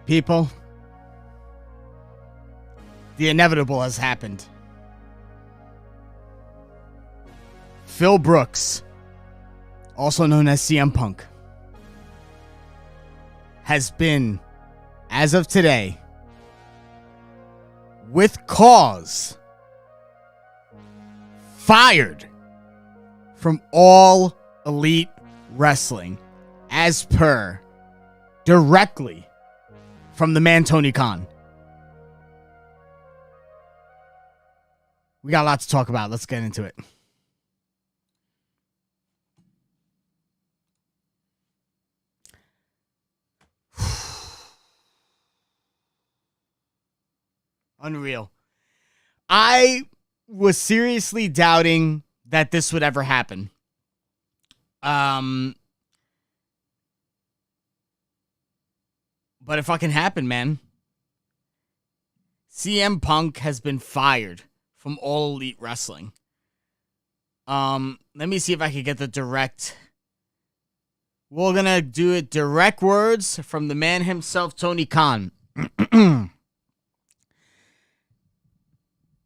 People, the inevitable has happened. Phil Brooks, also known as CM Punk, has been, as of today, with cause, fired from All Elite Wrestling, as per directly from the man Tony Khan. We got a lot to talk about. Let's get into it. Unreal. I was seriously doubting that this would ever happen. But it fucking happened, man. CM Punk has been fired from All Elite Wrestling. Let me see if I can get the direct. We're gonna do it direct words from the man himself, Tony Khan.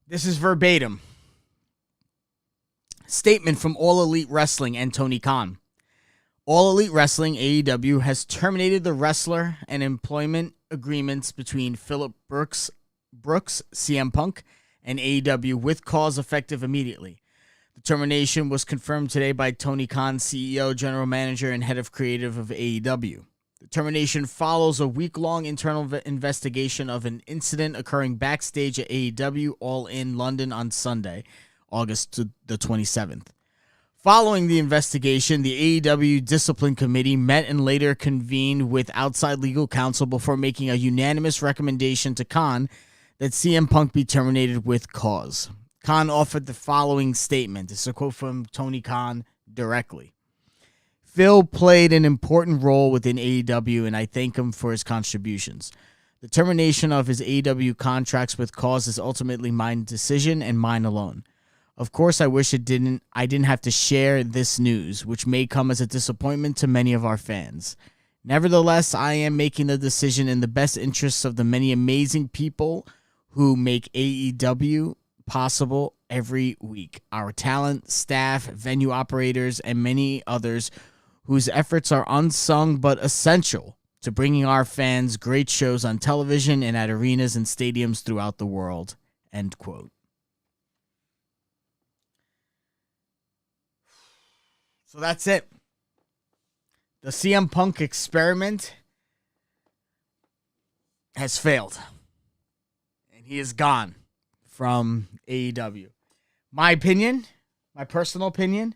This is verbatim. Statement from All Elite Wrestling and Tony Khan. All Elite Wrestling, AEW, has terminated the wrestler and employment agreements between Philip Brooks, CM Punk, and AEW with cause effective immediately. The termination was confirmed today by Tony Khan, CEO, General Manager, and Head of Creative of AEW. The termination follows a week-long internal investigation of an incident occurring backstage at AEW All In London on Sunday, August the 27th. Following the investigation, the AEW Discipline Committee met and later convened with outside legal counsel before making a unanimous recommendation to Khan that CM Punk be terminated with cause. Khan offered the following statement. This is a quote from Tony Khan directly. Phil played an important role within AEW, and I thank him for his contributions. The termination of his AEW contracts with cause is ultimately my decision and mine alone. Of course, I wish I didn't have to share this news, which may come as a disappointment to many of our fans. Nevertheless, I am making the decision in the best interests of the many amazing people who make AEW possible every week. Our talent, staff, venue operators, and many others whose efforts are unsung but essential to bringing our fans great shows on television and at arenas and stadiums throughout the world. End quote. So that's it. The CM Punk experiment has failed. And he is gone from AEW. My opinion, my personal opinion,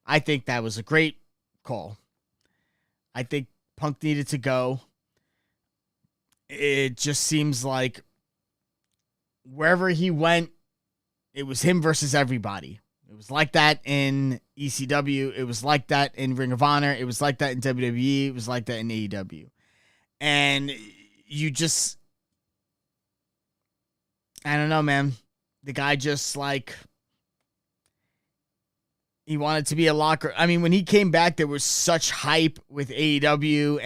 I think that was a great call. I think Punk needed to go. It just seems like wherever he went, it was him versus everybody. It was like that in ECW. It was like that in Ring of Honor. It was like that in WWE. It was like that in AEW. And you just, I don't know, man. The guy just like, he wanted to be a locker. I mean, when he came back, there was such hype with AEW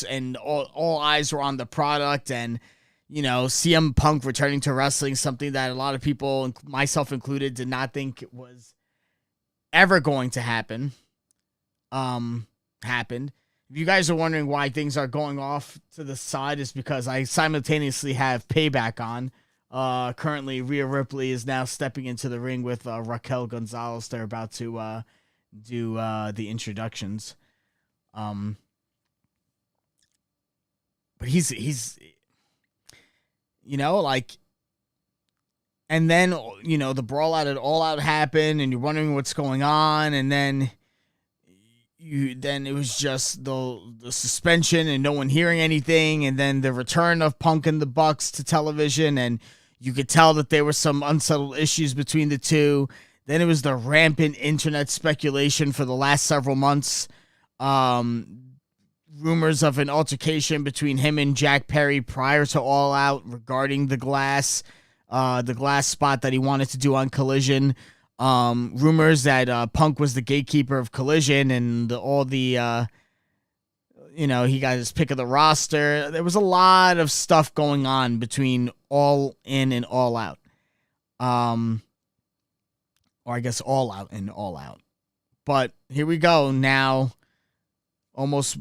and all eyes were on the product. And, you know, CM Punk returning to wrestling, something that a lot of people, myself included, did not think it was ever going to happen. Happened. If you guys are wondering why things are going off to the side, is because I simultaneously have Payback on. Currently, Rhea Ripley is now stepping into the ring with Raquel Gonzalez. They're about to do the introductions. But he's you know, like, and then, you know, the brawl out at All Out happened, and you're wondering what's going on, and then it was just the suspension and no one hearing anything, and then the return of Punk and the Bucks to television, and you could tell that there were some unsettled issues between the two. Then it was the rampant internet speculation for the last several months. Rumors of an altercation between him and Jack Perry prior to All Out regarding the glass spot that he wanted to do on Collision. Rumors that Punk was the gatekeeper of Collision, and all the he got his pick of the roster. There was a lot of stuff going on between All In and All Out. Or I guess All Out and All Out. But here we go now, almost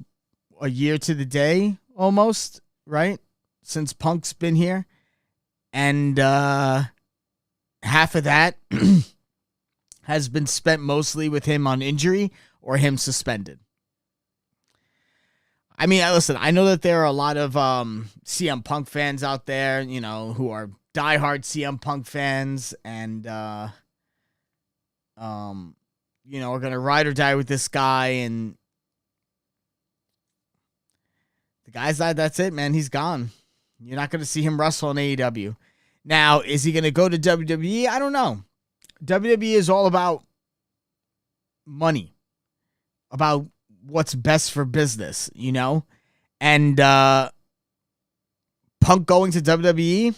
a year to the day, almost, right? Since Punk's been here. And half of that has been spent mostly with him on injury or him suspended. I mean, listen, I know that there are a lot of CM Punk fans out there, who are diehard CM Punk fans and, are going to ride or die with this guy. And the guy's that's it, man. He's gone. You're not going to see him wrestle in AEW. Now, is he going to go to WWE? I don't know. WWE is all about money, about what's best for business, And Punk going to WWE,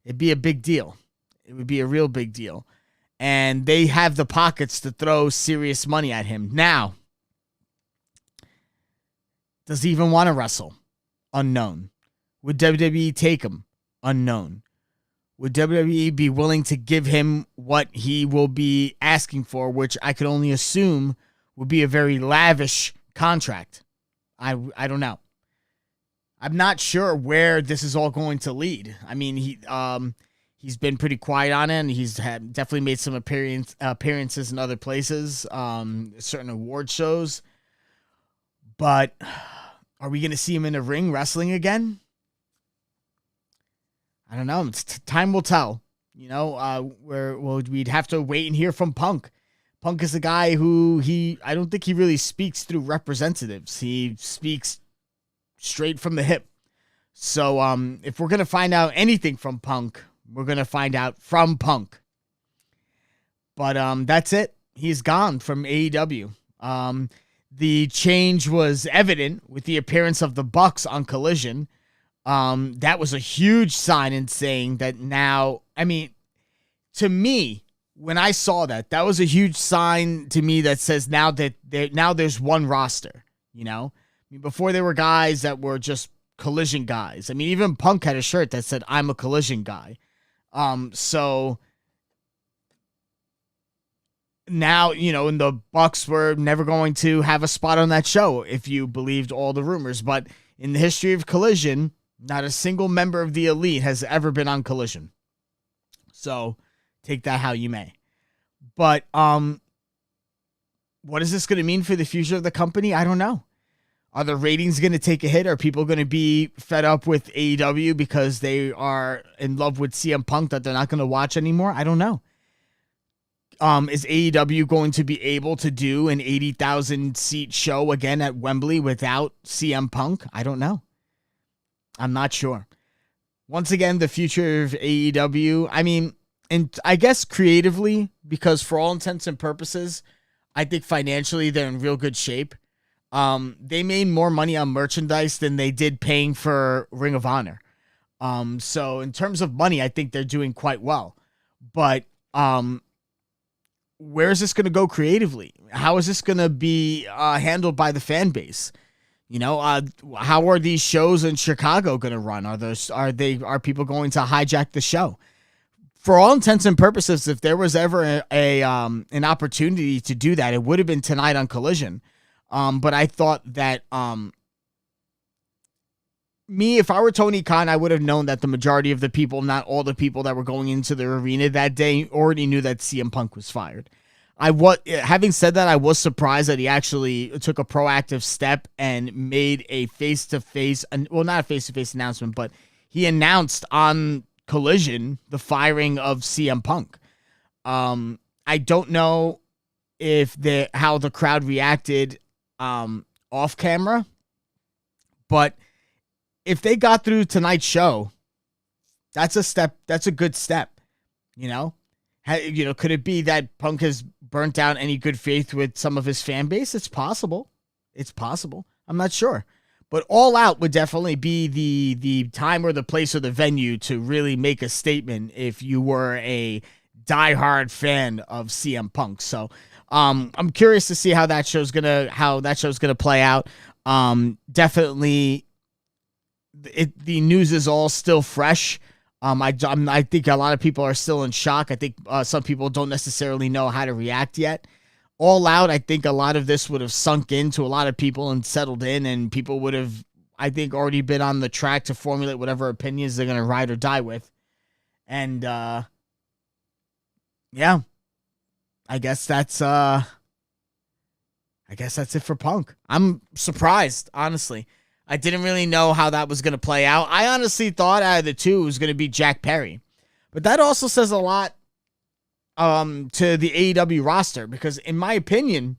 it'd be a big deal. It would be a real big deal. And they have the pockets to throw serious money at him. Now, does he even want to wrestle? Unknown. Would WWE take him? Unknown. Would WWE be willing to give him what he will be asking for, which I could only assume would be a very lavish contract? I don't know. I'm not sure where this is all going to lead. I mean, he's been pretty quiet on it, and he's definitely made some appearances in other places, certain award shows. But are we going to see him in the ring wrestling again? I don't know. Time will tell. We'd have to wait and hear from Punk. Punk is a guy who I don't think he really speaks through representatives. He speaks straight from the hip. So if we're going to find out anything from Punk, we're going to find out from Punk. But that's it. He's gone from AEW. The change was evident with the appearance of the Bucks on Collision. That was a huge sign in saying that now, I mean, to me, when I saw that was a huge sign to me that says now that there's one roster, I mean, before there were guys that were just Collision guys. I mean, even Punk had a shirt that said, "I'm a Collision guy." So now, and the Bucks were never going to have a spot on that show if you believed all the rumors. But in the history of Collision, not a single member of the Elite has ever been on Collision. So take that how you may. But what is this going to mean for the future of the company? I don't know. Are the ratings going to take a hit? Are people going to be fed up with AEW because they are in love with CM Punk that they're not going to watch anymore? I don't know. Is AEW going to be able to do an 80,000 seat show again at Wembley without CM Punk? I don't know. I'm not sure. Once again, the future of AEW, I mean, and I guess creatively, because for all intents and purposes, I think financially they're in real good shape. They made more money on merchandise than they did paying for Ring of Honor. So in terms of money, I think they're doing quite well. But where is this going to go creatively? How is this going to be handled by the fan base? How are these shows in Chicago going to run? Are people going to hijack the show? For all intents and purposes, if there was ever an opportunity to do that, it would have been tonight on Collision. But I thought that if I were Tony Khan, I would have known that the majority of the people, not all the people that were going into the arena that day, already knew that CM Punk was fired. Having said that, I was surprised that he actually took a proactive step and made a face-to-face, well, not a face-to-face announcement, but he announced on Collision the firing of CM Punk. I don't know how the crowd reacted off camera, but if they got through tonight's show, that's a step. That's a good step. Could it be that Punk has burnt out any good faith with some of his fan base? It's possible. I'm not sure. But All Out would definitely be the time or the place or the venue to really make a statement if you were a diehard fan of CM Punk. So I'm curious to see how that show's gonna play out. Definitely, the news is all still fresh. I think a lot of people are still in shock. I think some people don't necessarily know how to react yet. All Out, I think a lot of this would have sunk into a lot of people and settled in, and people would have, I think, already been on the track to formulate whatever opinions they're going to ride or die with. And, yeah, I guess that's it for Punk. I'm surprised, honestly. I didn't really know how that was going to play out. I honestly thought out of the two it was going to be Jack Perry. But that also says a lot to the AEW roster, because in my opinion,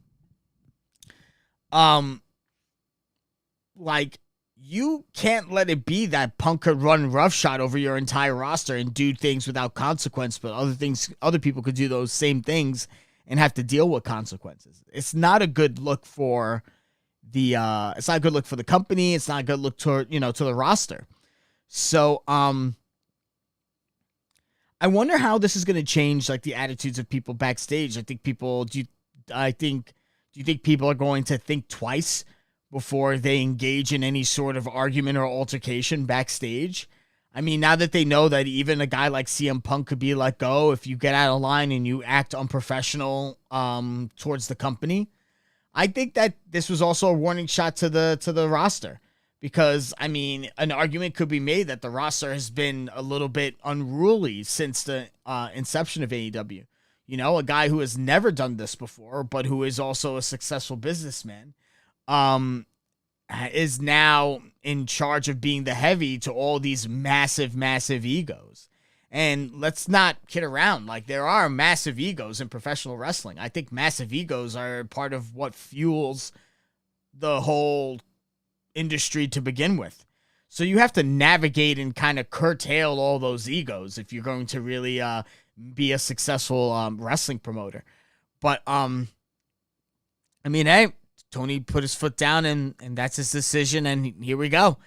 you can't let it be that Punk could run roughshod over your entire roster and do things without consequence, but other people could do those same things and have to deal with consequences. It's not a good look for it's not a good look for the company. It's not a good look to the roster. So, I wonder how this is going to change, like, the attitudes of people backstage. Do you think people are going to think twice before they engage in any sort of argument or altercation backstage? I mean, now that they know that even a guy like CM Punk could be let go if you get out of line and you act unprofessional towards the company, I think that this was also a warning shot to the roster, because, I mean, an argument could be made that the roster has been a little bit unruly since the inception of AEW. You know, a guy who has never done this before, but who is also a successful businessman, is now in charge of being the heavy to all these massive, massive egos. And let's not kid around. Like, there are massive egos in professional wrestling. I think massive egos are part of what fuels the whole industry to begin with. So you have to navigate and kind of curtail all those egos if you're going to really be a successful wrestling promoter. But, I mean, hey, Tony put his foot down, and that's his decision, and here we go.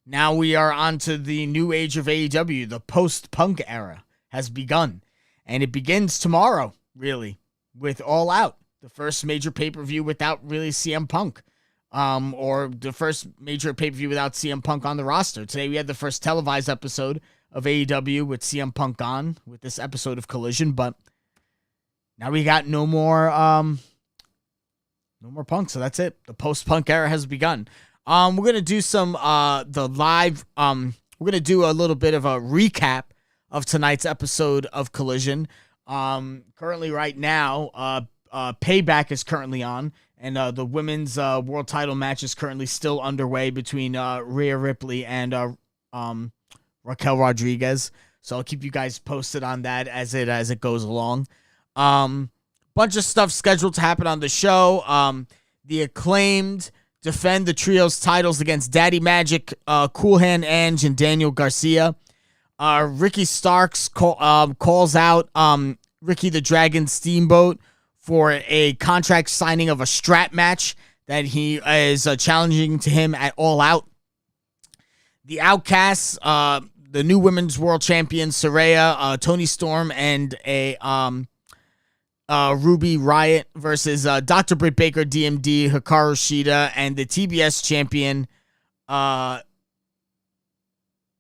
Now we are on to the new age of AEW. The post-Punk era has begun. And it begins tomorrow, really, with All Out. The first major pay-per-view without really CM Punk. Or the first major pay-per-view without CM Punk on the roster. Today we had the first televised episode of AEW with CM Punk on, with this episode of Collision. But now we got no more Punk, so that's it. The post-Punk era has begun. We're going to do some, we're going to do a little bit of a recap of tonight's episode of Collision. Currently right now, Payback is currently on, and the women's world title match is currently still underway between Rhea Ripley and Raquel Rodriguez. So I'll keep you guys posted on that as it goes along. Bunch of stuff scheduled to happen on the show. The Acclaimed defend the trios titles against Daddy Magic, Cool Hand Ange, and Daniel Garcia. Ricky Starks calls out Ricky the Dragon Steamboat for a contract signing of a strap match that he is challenging to him at All Out. The Outcasts, the new women's world champion Saraya, Toni Storm, and a Ruby Riott versus Dr. Britt Baker, DMD, Hikaru Shida, and the TBS champion, why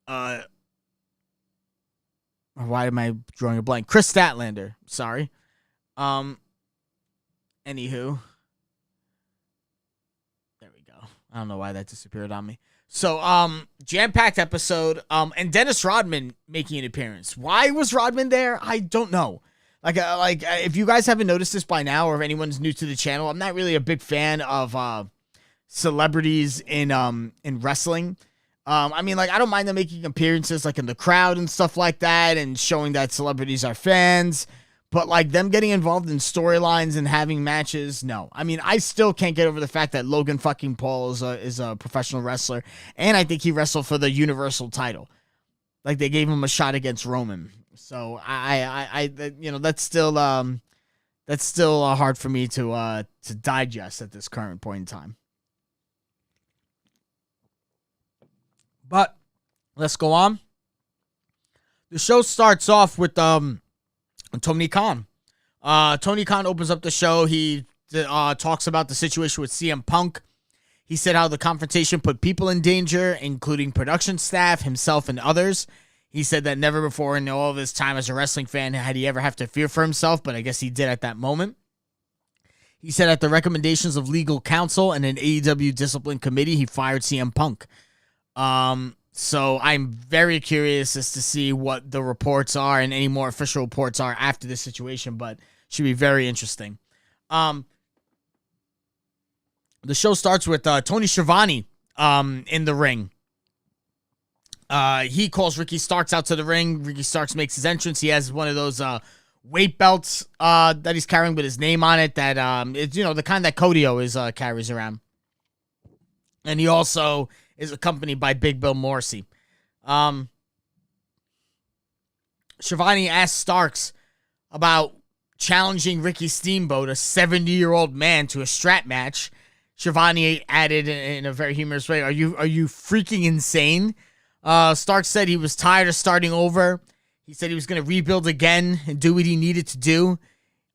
am I drawing a blank? Chris Statlander. Sorry. Anywho. There we go. I don't know why that disappeared on me. So, jam-packed episode, and Dennis Rodman making an appearance. Why was Rodman there? I don't know. Like, if you guys haven't noticed this by now, or if anyone's new to the channel, I'm not really a big fan of celebrities in wrestling. I mean, like, I don't mind them making appearances, like, in the crowd and stuff like that, and showing that celebrities are fans. But, like, them getting involved in storylines and having matches, no. I mean, I still can't get over the fact that Logan fucking Paul is a professional wrestler, and I think he wrestled for the Universal title. Like, they gave him a shot against Roman. So I that's still hard for me to digest at this current point in time. But let's go on. The show starts off with Tony Khan. Tony Khan opens up the show. He talks about the situation with CM Punk. He said how the confrontation put people in danger, including production staff, himself, and others. He said that never before in all of his time as a wrestling fan had he ever have to fear for himself, but I guess he did at that moment. He said at the recommendations of legal counsel and an AEW discipline committee, he fired CM Punk. So I'm very curious as to see what the reports are and any more official reports are after this situation, but should be very interesting. The show starts with Tony Schiavone in the ring. He calls Ricky Starks out to the ring. Ricky Starks makes his entrance. He has one of those weight belts that he's carrying with his name on it that it's, the kind that Codio is carries around. And he also is accompanied by Big Bill Morrissey. Schiavone asked Starks about challenging Ricky Steamboat, a 70-year-old man, to a strap match. Schiavone added in a very humorous way, Are you freaking insane? Starks said he was tired of starting over. He said he was going to rebuild again and do what he needed to do.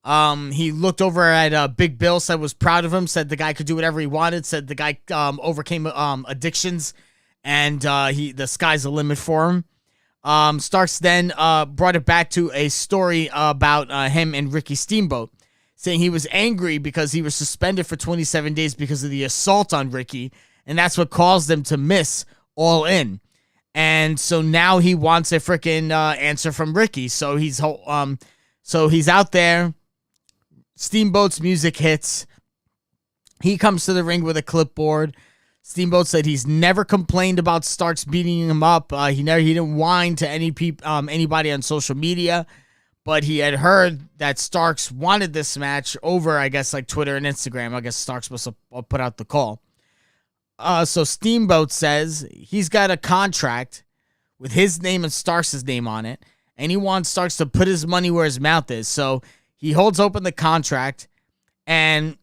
He looked over at Big Bill, said was proud of him, said the guy could do whatever he wanted, said the guy overcame addictions, and the sky's the limit for him. Starks then brought it back to a story about him and Ricky Steamboat, saying he was angry because he was suspended for 27 days because of the assault on Ricky, and that's what caused them to miss All In. And so now he wants a freaking answer from Ricky. So he's out there. Steamboat's music hits. He comes to the ring with a clipboard. Steamboat said he's never complained about Starks beating him up. He didn't whine to anybody on social media, but he had heard that Starks wanted this match over, I guess, like Twitter and Instagram. I guess Starks must have put out the call. So Steamboat says he's got a contract with his name and Starks' name on it, and he wants Starks to put his money where his mouth is. So he holds open the contract, and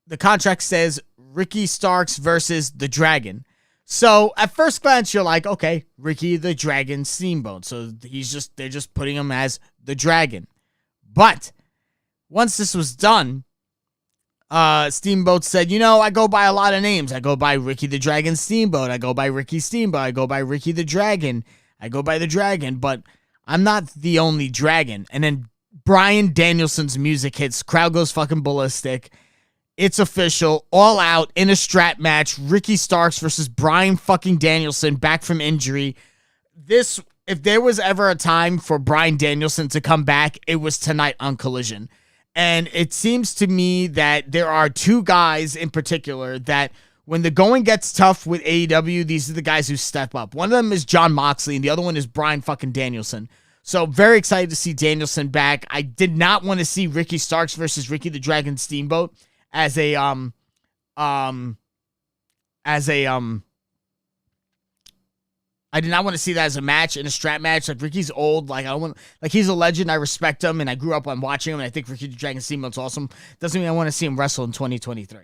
the contract says Ricky Starks versus the Dragon. So at first glance, you're like, okay, Ricky the Dragon Steamboat. So they're just putting him as the Dragon. But once this was done, Steamboat said, I go by a lot of names. I go by Ricky the Dragon Steamboat. I go by Ricky Steamboat. I go by Ricky the Dragon. I go by the Dragon, but I'm not the only Dragon. And then Bryan Danielson's music hits. Crowd goes fucking ballistic. It's official. All out in a strap match. Ricky Starks versus Bryan fucking Danielson back from injury. If there was ever a time for Bryan Danielson to come back, it was tonight on Collision. And it seems to me that there are two guys in particular that when the going gets tough with AEW, these are the guys who step up. One of them is Jon Moxley, and the other one is Bryan fucking Danielson. So very excited to see Danielson back. I did not want to see Ricky Starks versus Ricky the Dragon Steamboat as a I did not want to see that as a match, in a strap match. Like, Ricky's old. He's a legend. I respect him, and I grew up on watching him, and I think Ricky the Dragon Steamboat's awesome. Doesn't mean I want to see him wrestle in 2023.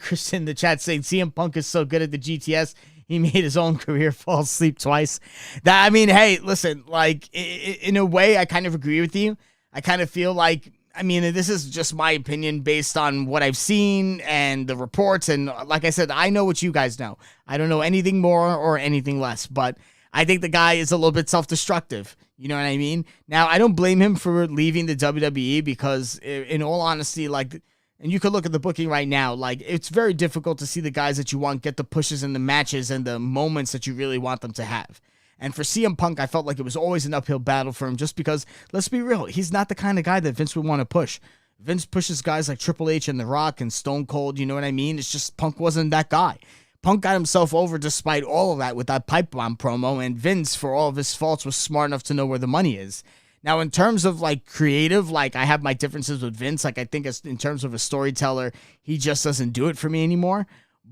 Christian in the chat saying CM Punk is so good at the GTS, he made his own career fall asleep twice. Hey, listen, in a way, I kind of agree with you. I kind of feel like, this is just my opinion based on what I've seen and the reports. And like I said, I know what you guys know. I don't know anything more or anything less, but I think the guy is a little bit self-destructive. You know what I mean? Now, I don't blame him for leaving the WWE because, in all honesty, and you could look at the booking right now, it's very difficult to see the guys that you want get the pushes in the matches and the moments that you really want them to have. And for CM Punk, I felt like it was always an uphill battle for him just because, let's be real, he's not the kind of guy that Vince would want to push. Vince pushes guys like Triple H and The Rock and Stone Cold, you know what I mean? It's just Punk wasn't that guy. Punk got himself over despite all of that with that pipe bomb promo, and Vince, for all of his faults, was smart enough to know where the money is. Now, in terms of creative, I have my differences with Vince. I think in terms of a storyteller, he just doesn't do it for me anymore.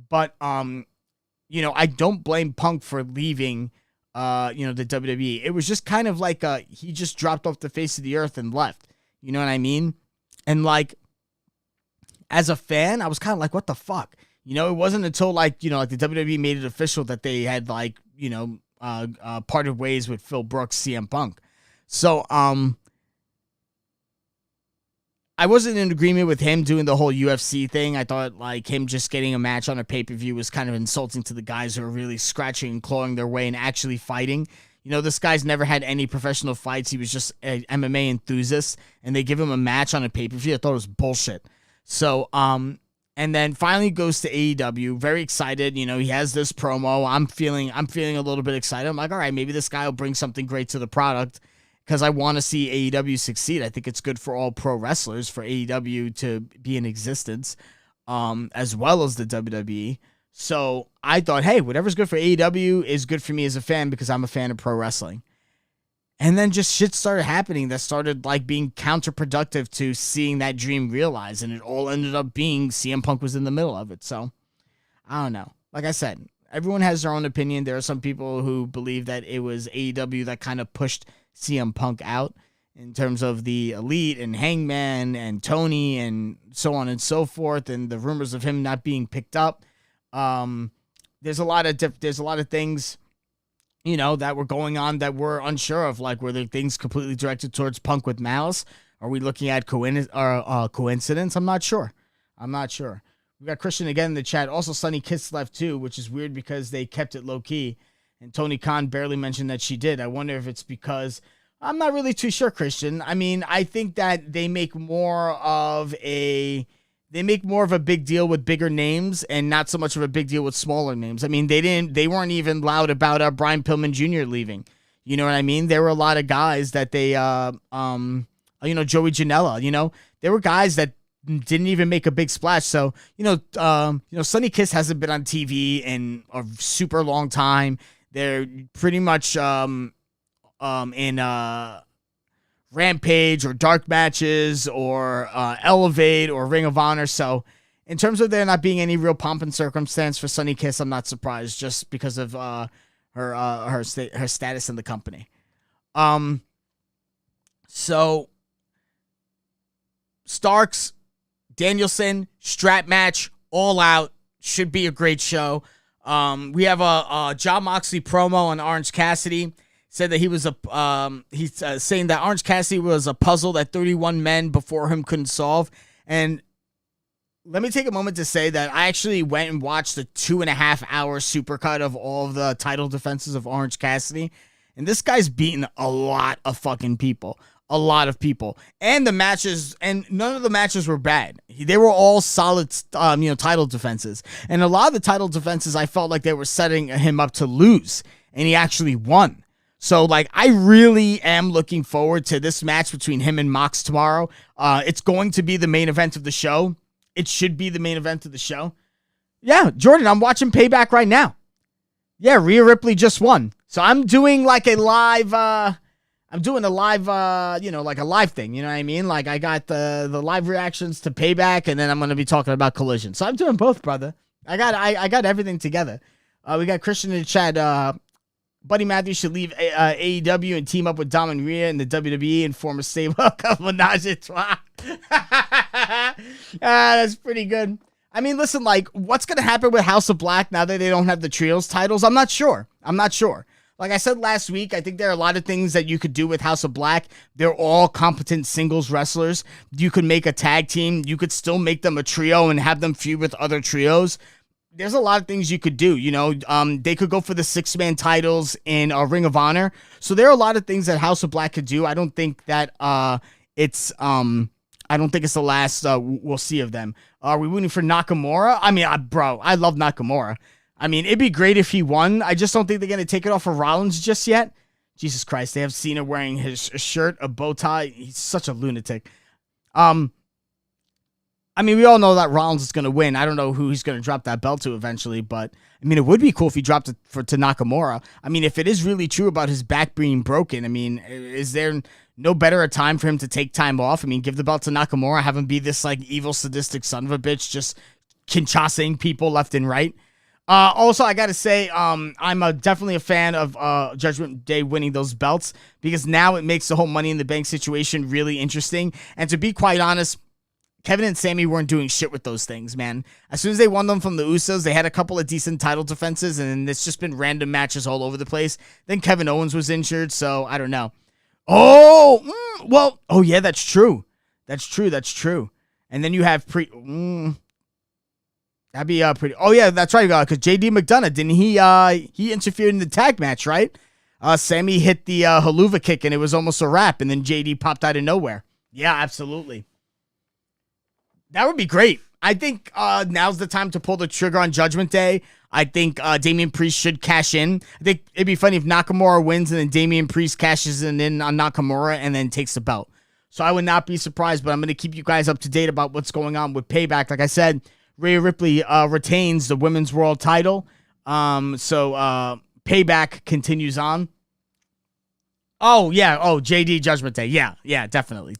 But, I don't blame Punk for leaving the WWE. It was just kind of he just dropped off the face of the earth and left. You know what I mean? And as a fan, I was kind of like, what the fuck? It wasn't until the WWE made it official that they had parted ways with Phil Brooks, CM Punk. So, I wasn't in agreement with him doing the whole UFC thing. I thought like him just getting a match on a pay-per-view was kind of insulting to the guys who are really scratching and clawing their way and actually fighting. You know, this guy's never had any professional fights. He was just an MMA enthusiast, and they give him a match on a pay-per-view. I thought it was bullshit. So, and then finally goes to AEW. Very excited. You know, he has this promo. I'm feeling a little bit excited. I'm like, all right, maybe this guy will bring something great to the product because I want to see AEW succeed. I think it's good for all pro wrestlers for AEW to be in existence, as well as the WWE. So I thought, hey, whatever's good for AEW is good for me as a fan because I'm a fan of pro wrestling. And then just shit started happening that started like being counterproductive to seeing that dream realized. And it all ended up being CM Punk was in the middle of it. So I don't know. Like I said, everyone has their own opinion. There are some people who believe that it was AEW that kind of pushed CM Punk out in terms of the Elite and Hangman and Tony and so on and so forth. And the rumors of him not being picked up. There's a lot of things, you know, that were going on that we're unsure of. Like, were there things completely directed towards Punk with malice? Are we looking at coincidence? I'm not sure. We got Christian again in the chat. Also, Sunny Kiss left too, which is weird because they kept it low key. And Tony Khan barely mentioned that she did. I wonder if it's because I'm not really too sure, Christian. I mean, I think that they make more of a big deal with bigger names and not so much of a big deal with smaller names. I mean, they weren't even loud about Brian Pillman Jr. leaving. You know what I mean? There were a lot of guys that they, Joey Janela, you know, there were guys that didn't even make a big splash. So, Sonny Kiss hasn't been on TV in a super long time. They're pretty much, in, Rampage or dark matches or Elevate or Ring of Honor. So in terms of there not being any real pomp and circumstance for Sunny Kiss, I'm not surprised just because of her status in the company. So Starks, Danielson, strap match, all out, should be a great show. We have a Jon Moxley promo on Orange Cassidy. Said that he was he's saying that Orange Cassidy was a puzzle that 31 men before him couldn't solve. And let me take a moment to say that I actually went and watched the 2.5-hour supercut of all of the title defenses of Orange Cassidy. And this guy's beaten a lot of fucking people. A lot of people. And the matches, and none of the matches were bad. They were all solid, title defenses. And a lot of the title defenses, I felt like they were setting him up to lose. And he actually won. So, like, I really am looking forward to this match between him and Mox tomorrow. It's going to be the main event of the show. It should be the main event of the show. Yeah, Jordan, I'm watching Payback right now. Yeah, Rhea Ripley just won. So I'm doing like a live, like a live thing. You know what I mean? Like, I got the live reactions to Payback, and then I'm going to be talking about Collision. So I'm doing both, brother. I got everything together. We got Christian in the chat, Buddy Matthews should leave AEW and team up with Dom and Rhea in the WWE and form a stable of Menage a Trois. That's pretty good. I mean, listen, like, what's going to happen with House of Black now that they don't have the trios titles? I'm not sure. Like I said last week, I think there are a lot of things that you could do with House of Black. They're all competent singles wrestlers. You could make a tag team. You could still make them a trio and have them feud with other trios. There's a lot of things you could do, you know. They could go for the 6-man titles in Ring of Honor. So there are a lot of things that House of Black could do. I don't think that it's the last we'll see of them. Are we rooting for Nakamura? I mean, I love Nakamura. I mean, it'd be great if he won. I just don't think they're going to take it off of Rollins just yet. Jesus Christ, they have Cena wearing his shirt, a bow tie. He's such a lunatic. I mean, we all know that Rollins is going to win. I don't know who he's going to drop that belt to eventually, but I mean, it would be cool if he dropped it to Nakamura. I mean, if it is really true about his back being broken, I mean, is there no better a time for him to take time off? I mean, give the belt to Nakamura, have him be this like evil, sadistic son of a bitch, just Kinshasa-ing people left and right. Also, I got to say, I'm definitely a fan of Judgment Day winning those belts because now it makes the whole Money in the Bank situation really interesting. And to be quite honest, Kevin and Sammy weren't doing shit with those things, man. As soon as they won them from the Usos, they had a couple of decent title defenses, and it's just been random matches all over the place. Then Kevin Owens was injured, so I don't know. Oh, yeah, that's true. That's true. That's true. And then you have that'd be pretty. Oh yeah, that's right. Because JD McDonough, didn't he interfered in the tag match, right? Sammy hit the haluva kick and it was almost a wrap, and then JD popped out of nowhere. Yeah, absolutely. That would be great. I think now's the time to pull the trigger on Judgment Day. I think Damian Priest should cash in. I think it'd be funny if Nakamura wins and then Damian Priest cashes in on Nakamura and then takes the belt. So I would not be surprised, but I'm going to keep you guys up to date about what's going on with Payback. Like I said, Rhea Ripley retains the Women's World title. So Payback continues on. Oh, yeah. Oh, JD Judgment Day. Yeah, definitely.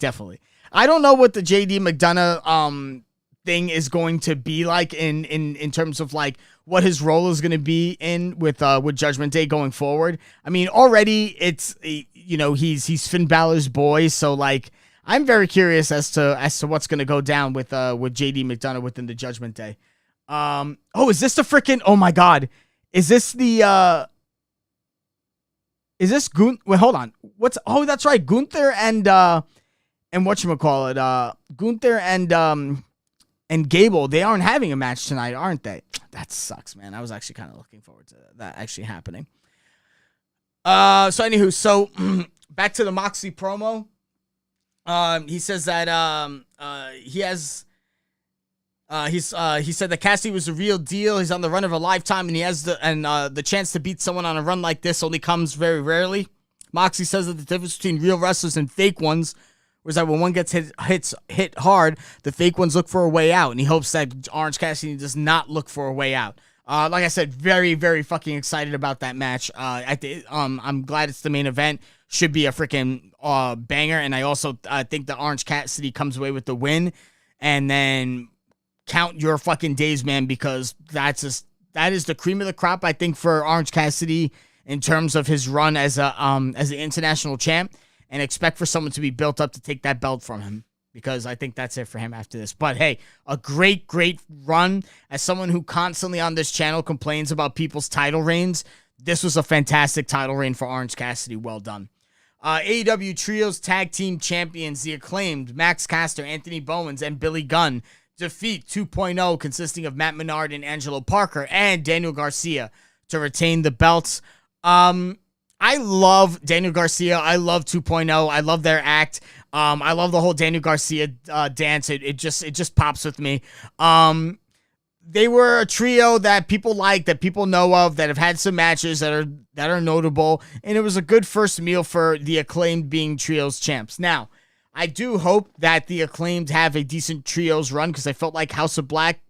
I don't know what the JD McDonough thing is going to be like in terms of like what his role is going to be in with Judgment Day going forward. I mean, already it's he's Finn Balor's boy, so like I'm very curious as to what's going to go down with JD McDonough within the Judgment Day. Is this the freaking? Oh my God, is this the? Is this Gunther? Wait, hold on. That's right, Gunther and whatchamacallit, Gunther and Gable, they aren't having a match tonight, aren't they? That sucks, man. I was actually kind of looking forward to that actually happening. So back to the Moxley promo. He says that he said that Cassidy was the real deal. He's on the run of a lifetime, and he has the chance to beat someone on a run like this only comes very rarely. Moxley says that the difference between real wrestlers and fake ones was that when one gets hit hard, the fake ones look for a way out, and he hopes that Orange Cassidy does not look for a way out. Like I said, very, very fucking excited about that match. I'm glad it's the main event. Should be a freaking banger, and I also think that Orange Cassidy comes away with the win, and then count your fucking days, man, because that is the cream of the crop, I think, for Orange Cassidy in terms of his run as an international champ, and expect for someone to be built up to take that belt from him, because I think that's it for him after this. But hey, a great run. As someone who constantly on this channel complains about people's title reigns, this was a fantastic title reign for Orange Cassidy. Well done. AEW Trios Tag Team Champions, the Acclaimed, Max Caster, Anthony Bowens, and Billy Gunn defeat 2.0, consisting of Matt Menard and Angelo Parker and Daniel Garcia, to retain the belts. I love Daniel Garcia. I love 2.0. I love their act. I love the whole Daniel Garcia dance. It just pops with me. They were a trio that people like, that people know of, that have had some matches that are notable, and it was a good first meal for the Acclaimed being Trios champs. Now, I do hope that the Acclaimed have a decent Trios run, because I felt like House of Black,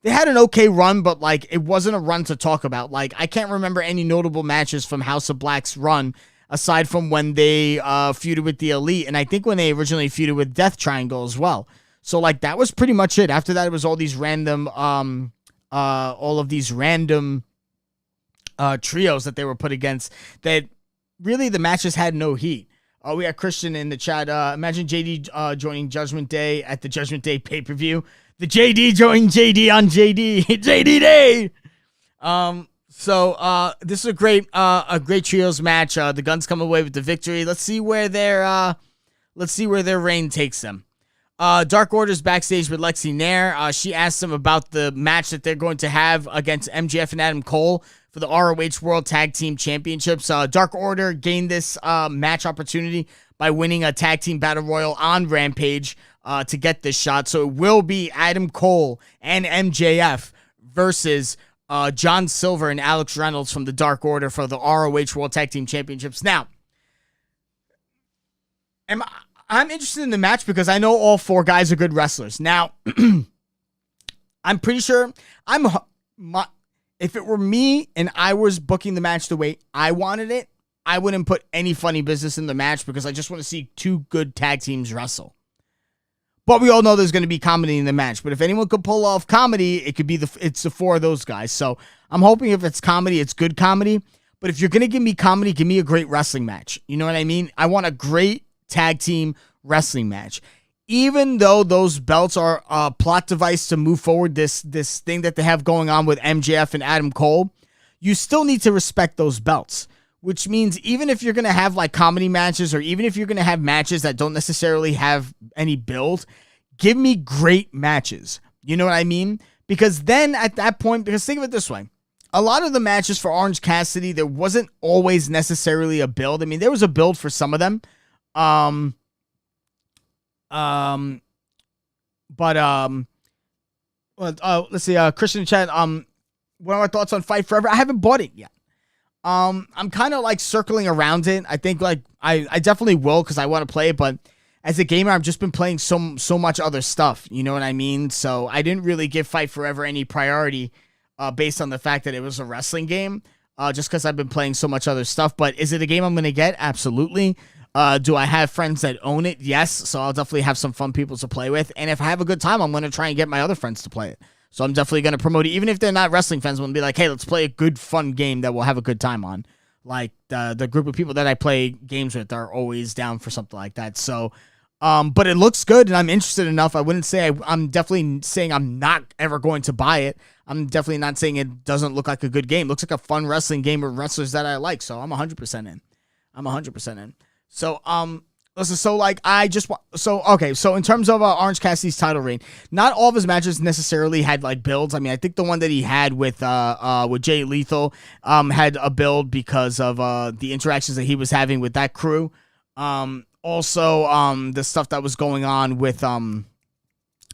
they had an okay run, but like it wasn't a run to talk about. Like, I can't remember any notable matches from House of Black's run aside from when they feuded with the Elite, and I think when they originally feuded with Death Triangle as well. So like that was pretty much it. After that, it was all these random trios that they were put against that really the matches had no heat. We got Christian in the chat. Imagine JD joining Judgment Day at the Judgment Day pay-per-view. The JD joining JD on JD. JD Day! So this is a great trios match. The Guns come away with the victory. Let's see where their reign takes them. Dark Order's backstage with Lexi Nair. She asks them about the match that they're going to have against MJF and Adam Cole for the ROH World Tag Team Championships. Dark Order gained this match opportunity by winning a tag team battle royal on Rampage to get this shot. So it will be Adam Cole and MJF versus John Silver and Alex Reynolds from the Dark Order for the ROH World Tag Team Championships. Now, I'm interested in the match because I know all four guys are good wrestlers. Now, I'm pretty sure if it were me and I was booking the match the way I wanted it, I wouldn't put any funny business in the match because I just want to see two good tag teams wrestle. But we all know there's going to be comedy in the match. But if anyone could pull off comedy, it could be it's the four of those guys. So I'm hoping if it's comedy, it's good comedy. But if you're going to give me comedy, give me a great wrestling match. You know what I mean? I want a great tag team wrestling match. Even though those belts are a plot device to move forward this thing that they have going on with MJF and Adam Cole, you still need to respect those belts. which means even if you're going to have like comedy matches or even if you're going to have matches that don't necessarily have any build, give me great matches. You know what I mean? Because then at that point, because think of it this way, a lot of the matches for Orange Cassidy, there wasn't always necessarily a build. I mean, there was a build for some of them. Let's see, Christian chat, what are our thoughts on Fight Forever? I haven't bought it yet. I'm kind of like circling around it. I think like I definitely will because I want to play it, but as a gamer, I've just been playing so much other stuff. You know what I mean? So I didn't really give Fight Forever any priority based on the fact that it was a wrestling game, just because I've been playing so much other stuff. But is it a game I'm going to get? Absolutely. Do I have friends that own it? Yes. So I'll definitely have some fun people to play with. And if I have a good time, I'm going to try and get my other friends to play it. So I'm definitely going to promote it. Even if they're not wrestling fans, I'm going to be like, hey, let's play a good, fun game that we'll have a good time on. Like the group of people that I play games with are always down for something like that. So, but it looks good and I'm interested enough. I wouldn't say I'm definitely saying I'm not ever going to buy it. I'm definitely not saying it doesn't look like a good game. It looks like a fun wrestling game with wrestlers that I like. So I'm 100% in. I'm 100% in. So, listen, so in terms of Orange Cassidy's title reign, not all of his matches necessarily had like builds. I mean, I think the one that he had with Jay Lethal had a build because of the interactions that he was having with that crew. Also, the stuff that was going on with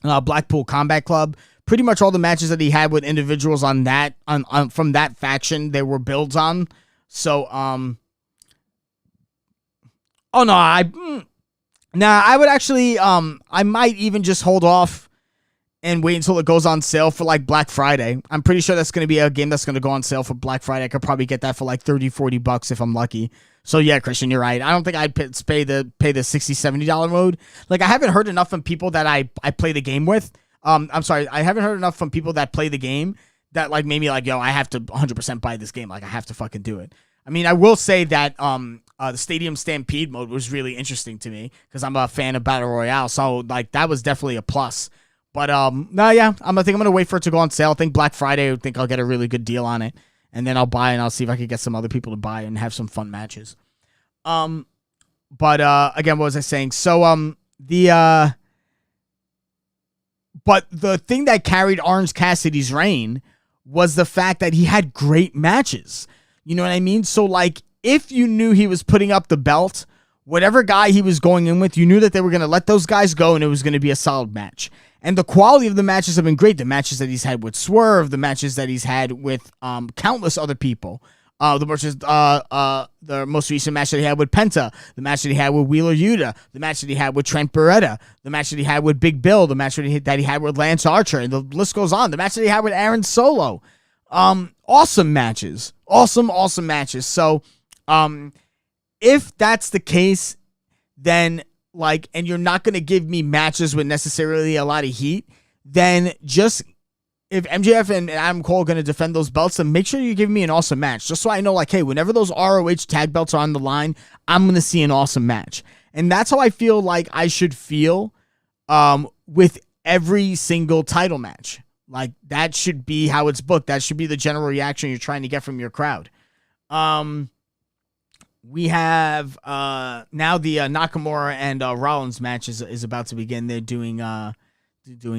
Blackpool Combat Club. Pretty much all the matches that he had with individuals on that from that faction, there were builds on. So, oh no, I would actually, I might even just hold off and wait until it goes on sale for like Black Friday. I'm pretty sure that's going to be a game that's going to go on sale for Black Friday. I could probably get that for like $30-$40 if I'm lucky. So yeah, Christian, you're right. I don't think I'd pay the $60-$70 mode. Like I haven't heard enough from people that I play the game with. I'm sorry, I haven't heard enough from people that play the game that like made me like, yo, I have to 100% buy this game. Like I have to fucking do it. I mean, I will say that the Stadium Stampede mode was really interesting to me because I'm a fan of Battle Royale. So, like, that was definitely a plus. But, no, yeah, I think I'm going to wait for it to go on sale. I think Black Friday, I think I'll get a really good deal on it. And then I'll buy and I'll see if I can get some other people to buy and have some fun matches. But again, what was I saying? So, but the thing that carried Orange Cassidy's reign was the fact that he had great matches. You know what I mean? So, like, if you knew he was putting up the belt, whatever guy he was going in with, you knew that they were going to let those guys go and it was going to be a solid match. And the quality of the matches have been great. The matches that he's had with Swerve, the matches that he's had with countless other people. The most recent match that he had with Penta, the match that he had with Wheeler Yuta, the match that he had with Trent Beretta, the match that he had with Big Bill, the match that he had with Lance Archer, and the list goes on. The match that he had with Aaron Solo. Awesome matches. Awesome matches. So, if that's the case, then like, and you're not going to give me matches with necessarily a lot of heat, then just, if MJF and Adam Cole are going to defend those belts, then make sure you give me an awesome match. Just so I know, like, hey, whenever those ROH tag belts are on the line, I'm going to see an awesome match. And that's how I feel like I should feel, with every single title match. Like, that should be how it's booked. That should be the general reaction you're trying to get from your crowd. We have now the Nakamura and Rollins match is about to begin. They're doing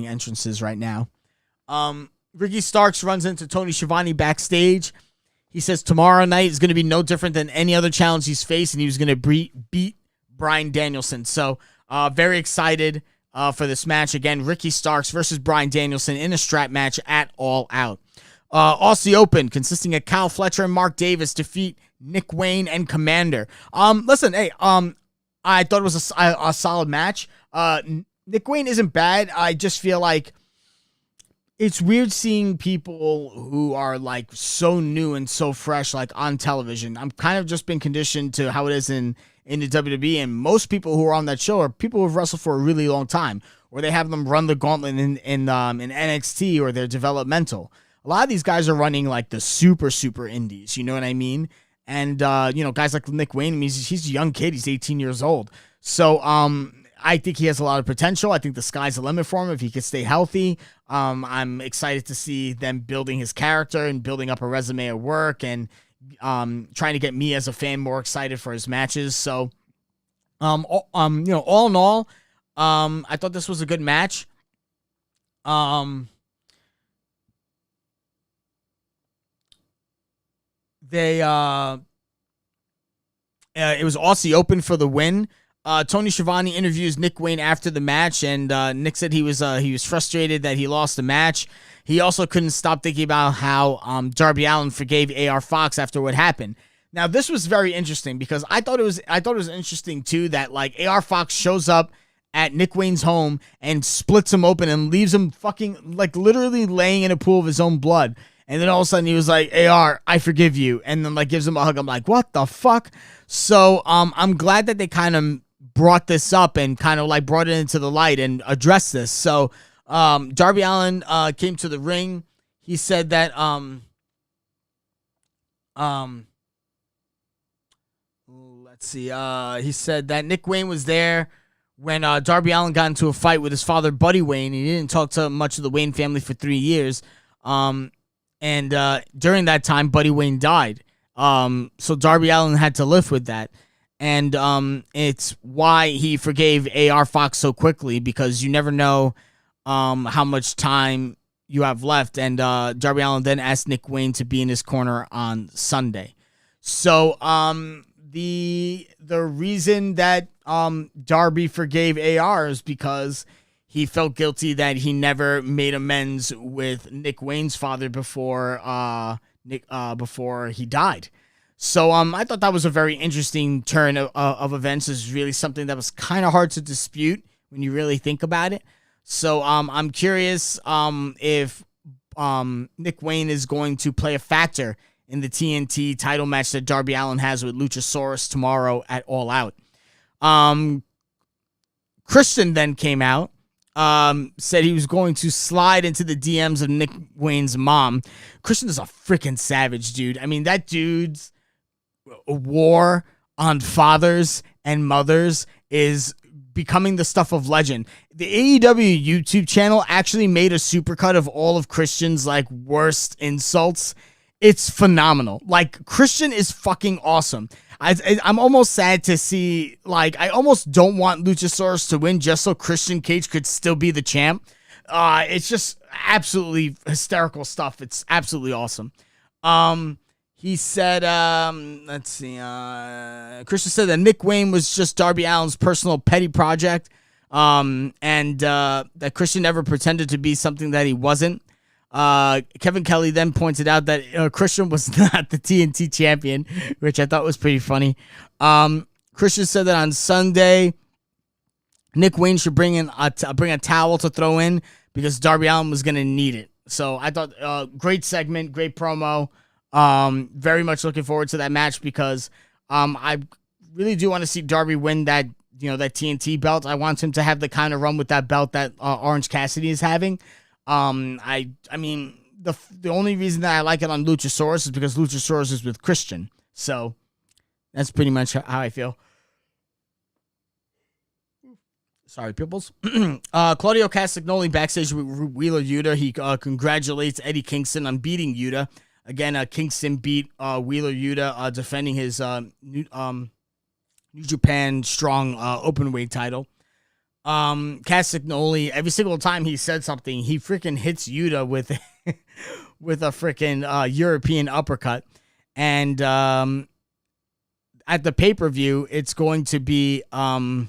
entrances right now. Ricky Starks runs into Tony Schiavone backstage. He says tomorrow night is going to be no different than any other challenge he's faced, and he was going to beat Bryan Danielson. So very excited for this match. Again, Ricky Starks versus Bryan Danielson in a strap match at All Out. Aussie Open, consisting of Kyle Fletcher and Mark Davis, defeat Nick Wayne and Commander. Listen, hey, I thought it was a solid match. Nick Wayne isn't bad. I just feel like it's weird seeing people who are like so new and so fresh, like on television. I'm kind of just been conditioned to how it is in the WWE, and most people who are on that show are people who have wrestled for a really long time, or they have them run the gauntlet in NXT, or they're developmental. A lot of these guys are running like the super indies, you know what I mean? And, guys like Nick Wayne, I mean, he's a young kid. He's 18 years old. So, I think he has a lot of potential. I think the sky's the limit for him if he can stay healthy. I'm excited to see them building his character and building up a resume at work and, trying to get me as a fan more excited for his matches. So, all in all, I thought this was a good match. It was Aussie Open for the win. Tony Schiavone interviews Nick Wayne after the match, and Nick said he was frustrated that he lost the match. He also couldn't stop thinking about how Darby Allin forgave AR Fox after what happened. Now, this was very interesting because I thought it was interesting too that like AR Fox shows up at Nick Wayne's home and splits him open and leaves him fucking like literally laying in a pool of his own blood. And then all of a sudden he was like, AR, I forgive you. And then like gives him a hug. I'm like, what the fuck? So I'm glad that they kind of brought this up and kind of like brought it into the light and addressed this. So Darby Allin came to the ring. He said that let's see. He said that Nick Wayne was there when Darby Allin got into a fight with his father, Buddy Wayne. He didn't talk to much of the Wayne family for 3 years. And during that time, Buddy Wayne died. So Darby Allin had to live with that. And it's why he forgave AR Fox so quickly, because you never know how much time you have left. And Darby Allin then asked Nick Wayne to be in his corner on Sunday. So the reason that Darby forgave AR is because he felt guilty that he never made amends with Nick Wayne's father before he died. So I thought that was a very interesting turn of events. It's really something that was kind of hard to dispute when you really think about it. So I'm curious if Nick Wayne is going to play a factor in the TNT title match that Darby Allin has with Luchasaurus tomorrow at All Out. Christian then came out, said he was going to slide into the DMs of Nick Wayne's mom. Christian is a freaking savage, dude. I mean, that dude's war on fathers and mothers is becoming the stuff of legend. The AEW YouTube channel actually made a supercut of all of Christian's like worst insults. It's phenomenal. Like, Christian is fucking awesome. I'm almost sad to see, like, I almost don't want Luchasaurus to win just so Christian Cage could still be the champ. It's just absolutely hysterical stuff. It's absolutely awesome. He said, let's see, Christian said that Nick Wayne was just Darby Allin's personal petty project, and that Christian never pretended to be something that he wasn't. Kevin Kelly then pointed out that Christian was not the TNT champion, which I thought was pretty funny. Christian said that on Sunday, Nick Wayne should bring a towel to throw in because Darby Allin was going to need it. So I thought great segment, great promo. Very much looking forward to that match because I really do want to see Darby win that TNT belt. I want him to have the kind of run with that belt that Orange Cassidy is having. I mean, the only reason that I like it on Luchasaurus is because Luchasaurus is with Christian. So that's pretty much how I feel. Sorry, peoples. Claudio Castagnoli backstage with Wheeler Yuta. He congratulates Eddie Kingston on beating Yuta. Again, Kingston beat Wheeler Yuta, defending his New Japan Strong Openweight title. Castagnoli, every single time he said something, he freaking hits Yuta with with a freaking European uppercut. And at the pay-per-view, it's going to be Eddie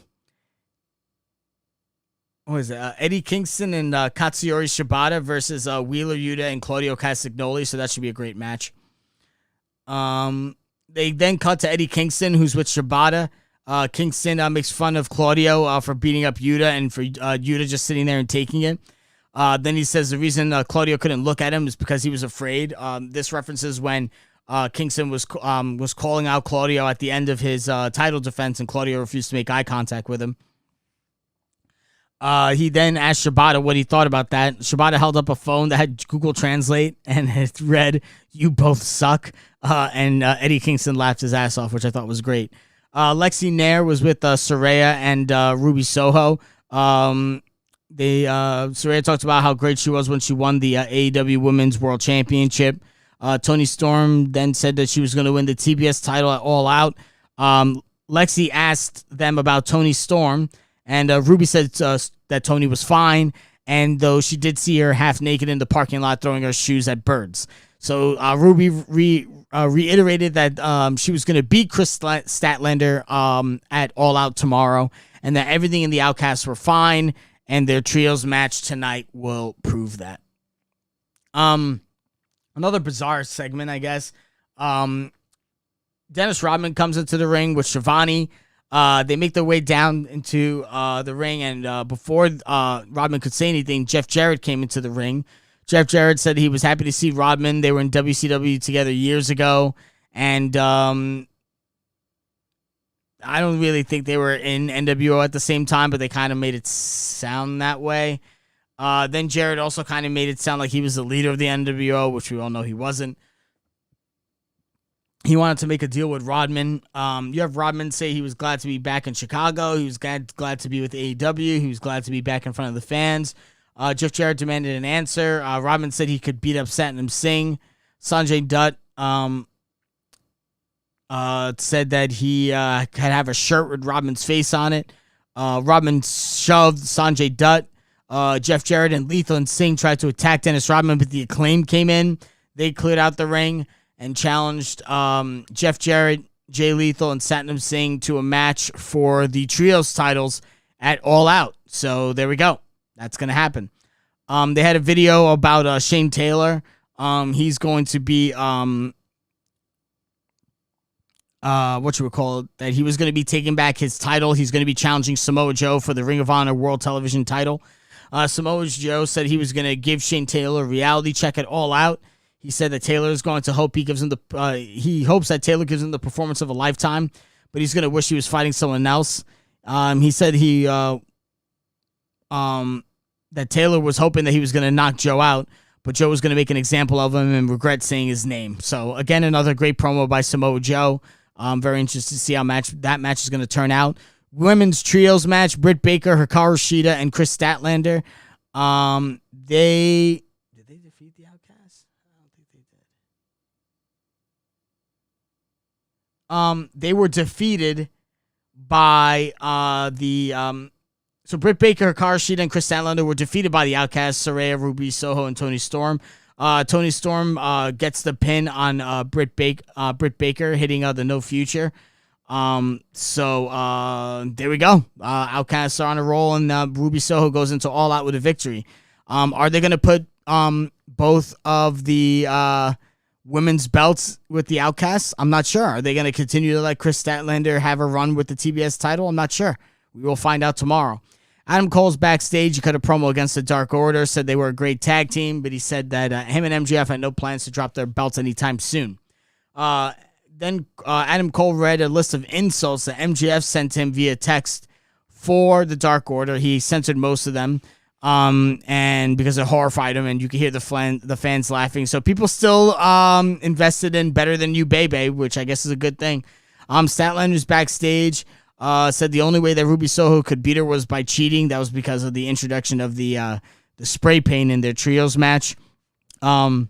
Kingston and Katsuyori Shibata versus Wheeler Yuta and Claudio Castagnoli. So that should be a great match. They then cut to Eddie Kingston, who's with Shibata. Kingston makes fun of Claudio for beating up Yuta and for Yuta just sitting there and taking it. Then he says the reason Claudio couldn't look at him is because he was afraid. This references when Kingston was calling out Claudio at the end of his title defense, and Claudio refused to make eye contact with him. He then asked Shibata what he thought about that. Shibata held up a phone that had Google Translate, and it read, "You both suck." And Eddie Kingston laughed his ass off, which I thought was great. Lexi Nair was with Saraya and Ruby Soho. Saraya talked about how great she was when she won the AEW Women's World Championship. Toni Storm then said that she was going to win the TBS title at All Out. Lexi asked them about Toni Storm, and Ruby said that Toni was fine, and though she did see her half naked in the parking lot throwing her shoes at birds. So Ruby reiterated that she was going to beat Chris Statlander at All Out tomorrow, and that everything in the Outcasts were fine, and their trios match tonight will prove that. Another bizarre segment, I guess. Dennis Rodman comes into the ring with Shivani. They make their way down into the ring, and before Rodman could say anything, Jeff Jarrett came into the ring. Jeff Jarrett said he was happy to see Rodman. They were in WCW together years ago, and I don't really think they were in NWO at the same time, but they kind of made it sound that way. Then Jarrett also kind of made it sound like he was the leader of the NWO, which we all know he wasn't. He wanted to make a deal with Rodman. You have Rodman say he was glad to be back in Chicago. He was glad to be with AEW. He was glad to be back in front of the fans. Jeff Jarrett demanded an answer. Rodman said he could beat up Satnam Singh. Sanjay Dutt said that he could have a shirt with Rodman's face on it. Rodman shoved Sanjay Dutt. Jeff Jarrett and Lethal and Singh tried to attack Dennis Rodman, but the Acclaim came in. They cleared out the ring and challenged Jeff Jarrett, Jay Lethal, and Satnam Singh to a match for the Trios titles at All Out. So there we go. That's going to happen. They had a video about Shane Taylor. He's going to be, that he was going to be taking back his title. He's going to be challenging Samoa Joe for the Ring of Honor World Television title. Samoa Joe said he was going to give Shane Taylor a reality check at All Out. He said that Taylor is going to hope he hopes that Taylor gives him the performance of a lifetime, but he's going to wish he was fighting someone else. He said that Taylor was hoping that he was going to knock Joe out, but Joe was going to make an example of him and regret saying his name. So again, another great promo by Samoa Joe. I'm very interested to see how that match is going to turn out. Women's trios match: Britt Baker, Hikaru Shida, and Chris Statlander. Did they defeat the Outcasts? I don't think they did. They were defeated by So Britt Baker, Hikaru Shida, and Chris Statlander were defeated by the Outcasts: Saraya, Ruby Soho, and Toni Storm. Toni Storm gets the pin on Britt Baker, hitting the No Future. So there we go. Outcasts are on a roll, and Ruby Soho goes into All Out with a victory. Are they going to put both of the women's belts with the Outcasts? I'm not sure. Are they going to continue to let Chris Statlander have a run with the TBS title? I'm not sure. We will find out tomorrow. Adam Cole's backstage. He cut a promo against the Dark Order, said they were a great tag team, but he said that him and MJF had no plans to drop their belts anytime soon. Then Adam Cole read a list of insults that MJF sent him via text for the Dark Order. He censored most of them, and because it horrified him, and you could hear the fans laughing. So people still invested in Better Than You, Baby, which I guess is a good thing. Statlander's backstage. Said the only way that Ruby Soho could beat her was by cheating. That was because of the introduction of the spray paint in their trios match. Ruby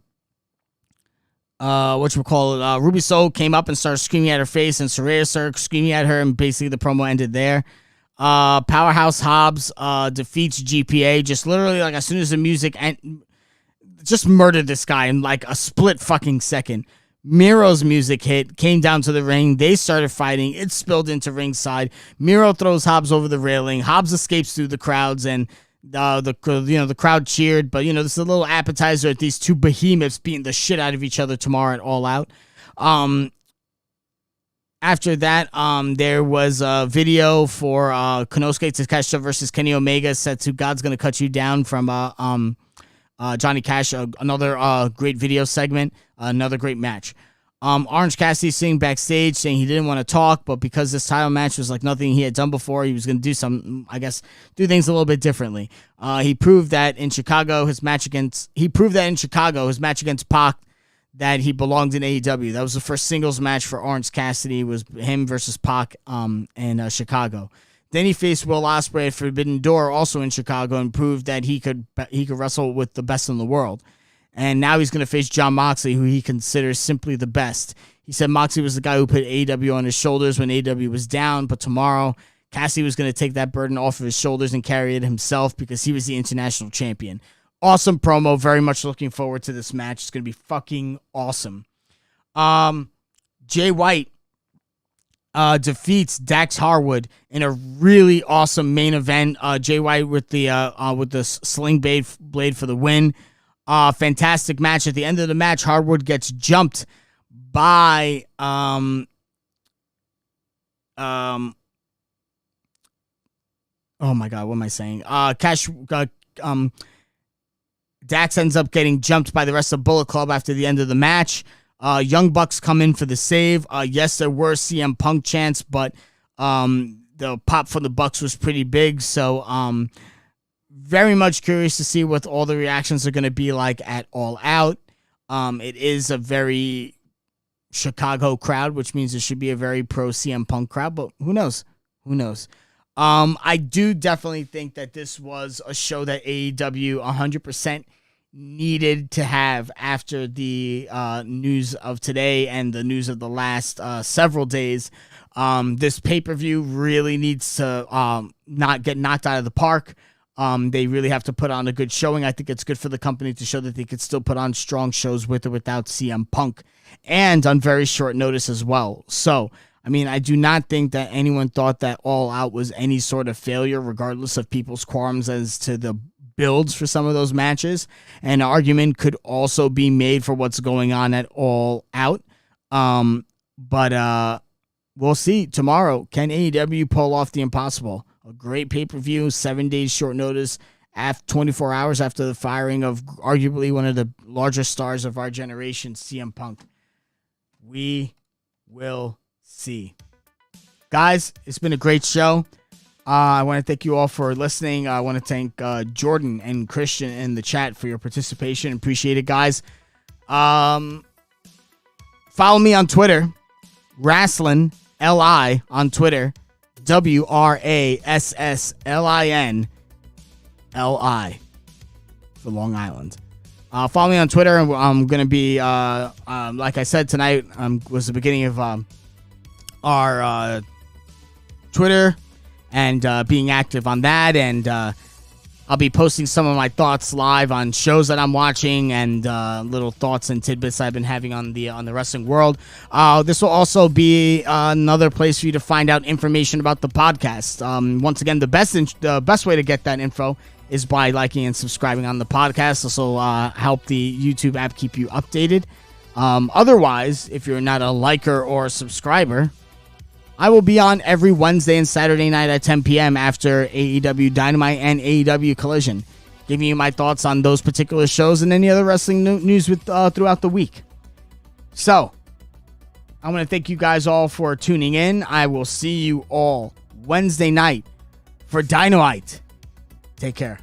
Soho came up and started screaming at her face, and Saraya started screaming at her, and basically the promo ended there. Powerhouse Hobbs defeats GPA, just literally like as soon as the music just murdered this guy in like a split fucking second. Miro's music hit, came down to the ring. They started fighting. It spilled into ringside. Miro throws Hobbs over the railing. Hobbs escapes through the crowds, and the crowd cheered. But this is a little appetizer at these two behemoths beating the shit out of each other tomorrow at All Out. After that, there was a video for Konosuke Takeshita versus Kenny Omega, set to "God's Gonna Cut You Down" from Johnny Cash. Another great video segment. Another great match. Orange Cassidy sitting backstage saying he didn't want to talk, but because this title match was like nothing he had done before, he was going to do things a little bit differently. He proved that in Chicago, his match against Pac, that he belonged in AEW. That was the first singles match for Orange Cassidy, was him versus Pac in Chicago. Then he faced Will Ospreay at Forbidden Door, also in Chicago, and proved that he could wrestle with the best in the world. And now he's going to face Jon Moxley, who he considers simply the best. He said Moxley was the guy who put AEW on his shoulders when AEW was down, but tomorrow Cassidy was going to take that burden off of his shoulders and carry it himself because he was the international champion. Awesome promo. Very much looking forward to this match. It's going to be fucking awesome. Jay White defeats Dax Harwood in a really awesome main event. Jay White with the sling blade for the win. Fantastic match. At the end of the match, Harwood gets jumped by oh my god, what am I saying? Dax ends up getting jumped by the rest of Bullet Club after the end of the match. Young Bucks come in for the save. Yes, there were CM Punk chants, but the pop from the Bucks was pretty big. So very much curious to see what all the reactions are going to be like at All Out. It is a very Chicago crowd, which means it should be a very pro CM Punk crowd, but who knows? Who knows? I do definitely think that this was a show that AEW 100% needed to have after the news of today and the news of the last several days. This pay-per-view really needs to not get knocked out of the park. They really have to put on a good showing. I think it's good for the company to show that they could still put on strong shows with or without CM Punk, and on very short notice as well. So, I mean, I do not think that anyone thought that All Out was any sort of failure, regardless of people's qualms as to the builds for some of those matches. An argument could also be made for what's going on at All Out. But we'll see tomorrow. Can AEW pull off the impossible? A great pay-per-view, 7 days short notice, 24 hours after the firing of arguably one of the largest stars of our generation, CM Punk. We will see. Guys, it's been a great show. I want to thank you all for listening. I want to thank Jordan and Christian in the chat for your participation. Appreciate it, guys. Follow me on Twitter, Wrasslin, L-I on Twitter, WRASSLIN LI for Long Island. Follow me on Twitter. I'm going to be, like I said, tonight was the beginning of our Twitter and being active on that. And I'll be posting some of my thoughts live on shows that I'm watching and little thoughts and tidbits I've been having on the wrestling world. This will also be another place for you to find out information about the podcast. Once again, the best way to get that info is by liking and subscribing on the podcast. This will help the YouTube app keep you updated. Otherwise, if you're not a liker or a subscriber, I will be on every Wednesday and Saturday night at 10 p.m. after AEW Dynamite and AEW Collision, giving you my thoughts on those particular shows and any other wrestling news throughout the week. So, I want to thank you guys all for tuning in. I will see you all Wednesday night for Dynamite. Take care.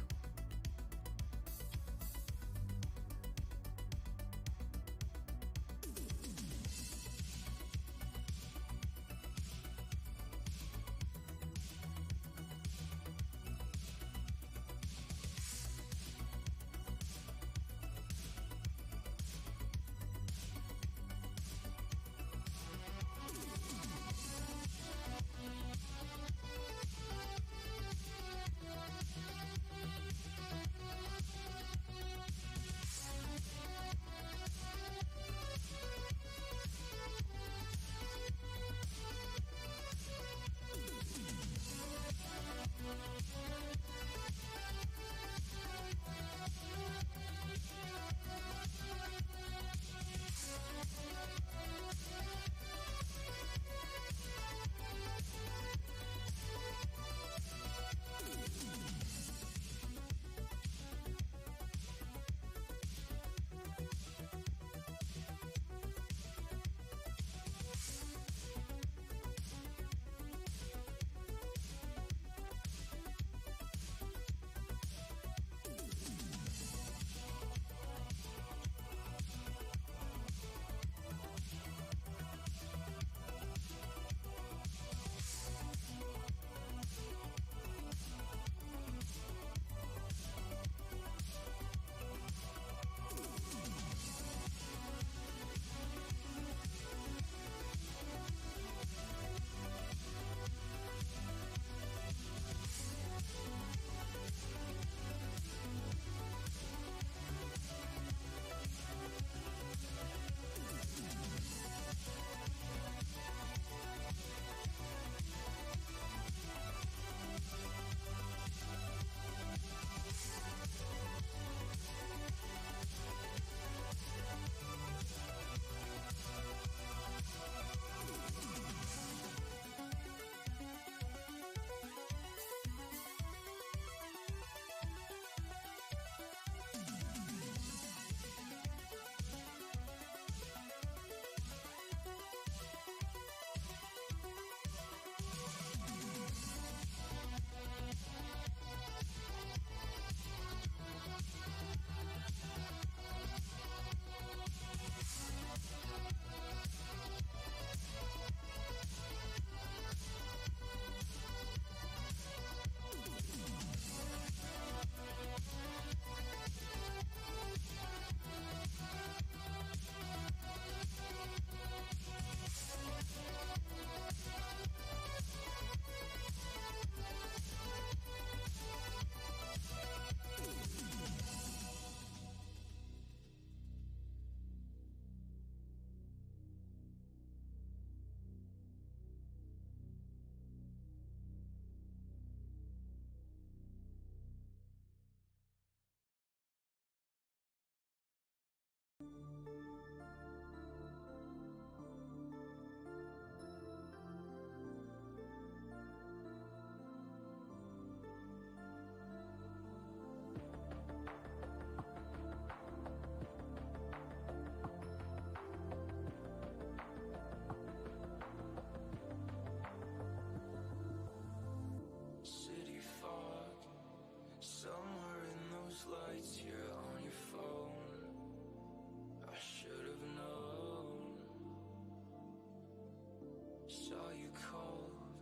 Saw you cold,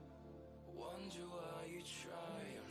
wonder why you try